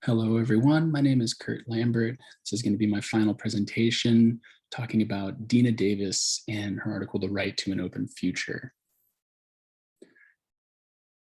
Hello, everyone. My name is Kurt Lambert. This is going to be my final presentation talking about Dina Davis and her article, The Right to an Open Future.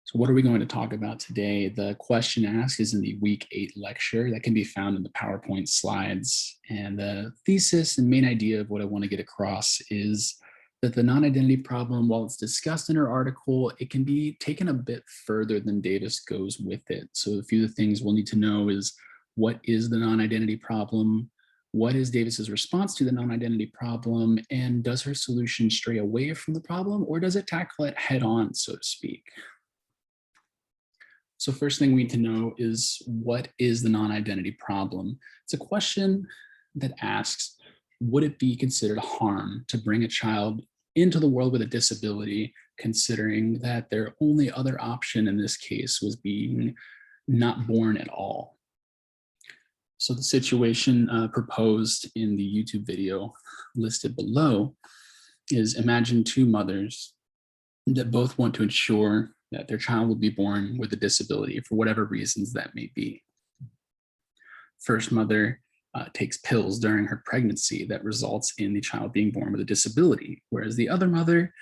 So what are we going to talk about today? The question asked is in the week 8 lecture that can be found in the PowerPoint slides. And the thesis and main idea of what I want to get across is that the non-identity problem, while it's discussed in her article, it can be taken a bit further than Davis goes with it. So a few of the things we'll need to know is what is the non-identity problem? What is Davis's response to the non-identity problem? And does her solution stray away from the problem, or does it tackle it head on, so to speak? So first thing we need to know is, what is the non-identity problem? It's a question that asks, would it be considered a harm to bring a child into the world with a disability, considering that their only other option in this case was being not born at all? So the situation proposed in the YouTube video listed below is, imagine two mothers that both want to ensure that their child will be born with a disability for whatever reasons that may be. First mother takes pills during her pregnancy that results in the child being born with a disability, whereas the other mother,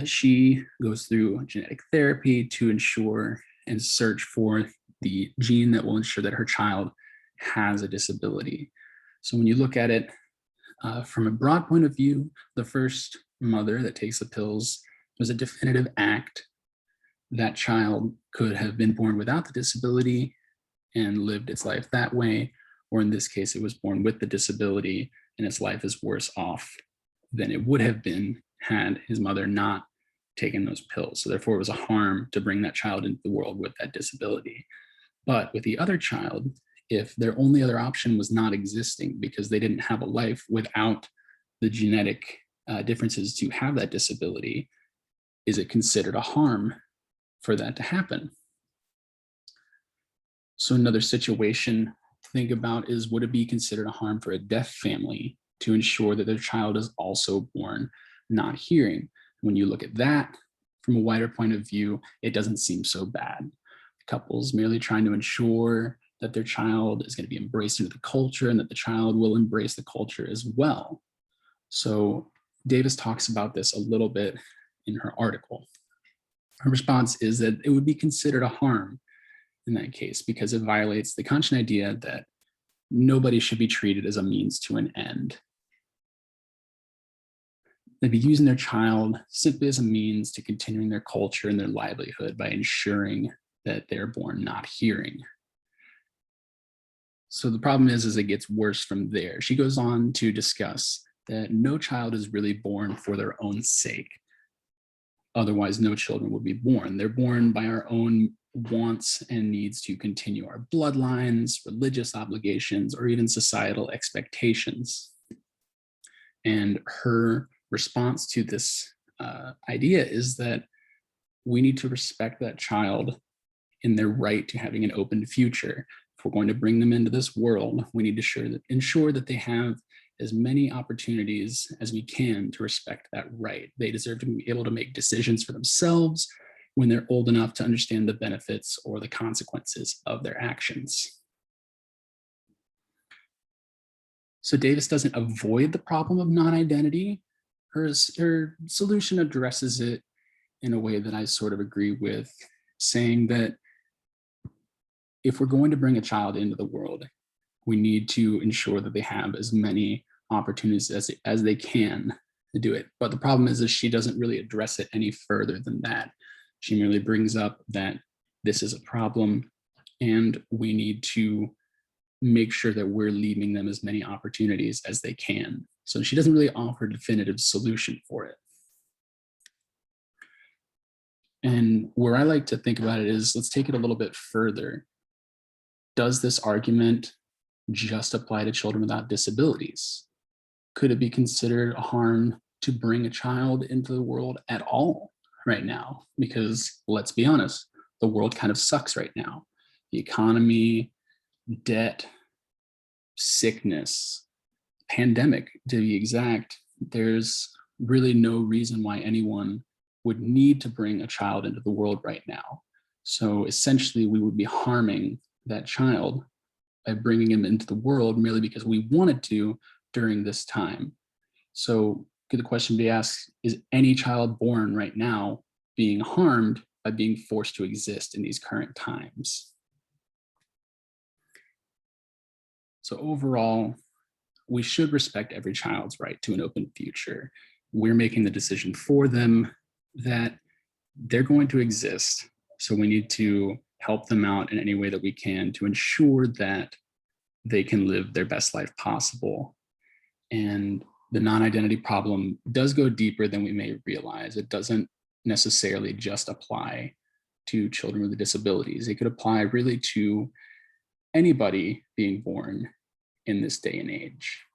she goes through genetic therapy to ensure and search for the gene that will ensure that her child has a disability. So when you look at it from a broad point of view, the first mother that takes the pills was a definitive act. That child could have been born without the disability and lived its life that way, or in this case, it was born with the disability and its life is worse off than it would have been had his mother not taken those pills. So therefore, it was a harm to bring that child into the world with that disability. But with the other child, if their only other option was not existing because they didn't have a life without the genetic differences to have that disability, is it considered a harm for that to happen? So another situation to think about is, would it be considered a harm for a deaf family to ensure that their child is also born not hearing? When you look at that from a wider point of view, it doesn't seem so bad. The couple's merely trying to ensure that their child is going to be embraced into the culture and that the child will embrace the culture as well. So Davis talks about this a little bit in her article. Her response is that it would be considered a harm in that case because it violates the Kantian idea that nobody should be treated as a means to an end. They'd be using their child simply as a means to continuing their culture and their livelihood by ensuring that they're born not hearing. So the problem is it gets worse from there. She goes on to discuss that no child is really born for their own sake. Otherwise, no children would be born. They're born by our own wants and needs to continue our bloodlines, religious obligations, or even societal expectations. And her response to this idea is that we need to respect that child in their right to having an open future. If we're going to bring them into this world, we need to ensure that they have as many opportunities as we can to respect that right. They deserve to be able to make decisions for themselves when they're old enough to understand the benefits or the consequences of their actions. So Davis doesn't avoid the problem of non-identity. Her solution addresses it in a way that I sort of agree with, saying that if we're going to bring a child into the world, we need to ensure that they have as many opportunities as they can to do it. But the problem is she doesn't really address it any further than that. She merely brings up that this is a problem and we need to make sure that we're leaving them as many opportunities as they can. So she doesn't really offer a definitive solution for it. And where I like to think about it is, let's take it a little bit further. Does this argument just apply to children without disabilities? Could it be considered a harm to bring a child into the world at all right now? Because let's be honest, the world kind of sucks right now. The economy, debt, sickness, pandemic, to be exact, there's really no reason why anyone would need to bring a child into the world right now. So essentially, we would be harming that child by bringing them into the world merely because we wanted to during this time. So could the question be asked, is any child born right now being harmed by being forced to exist in these current times? So overall, we should respect every child's right to an open future. We're making the decision for them that they're going to exist. So we need to help them out in any way that we can to ensure that they can live their best life possible. And the non-identity problem does go deeper than we may realize. It doesn't necessarily just apply to children with disabilities. It could apply really to anybody being born in this day and age.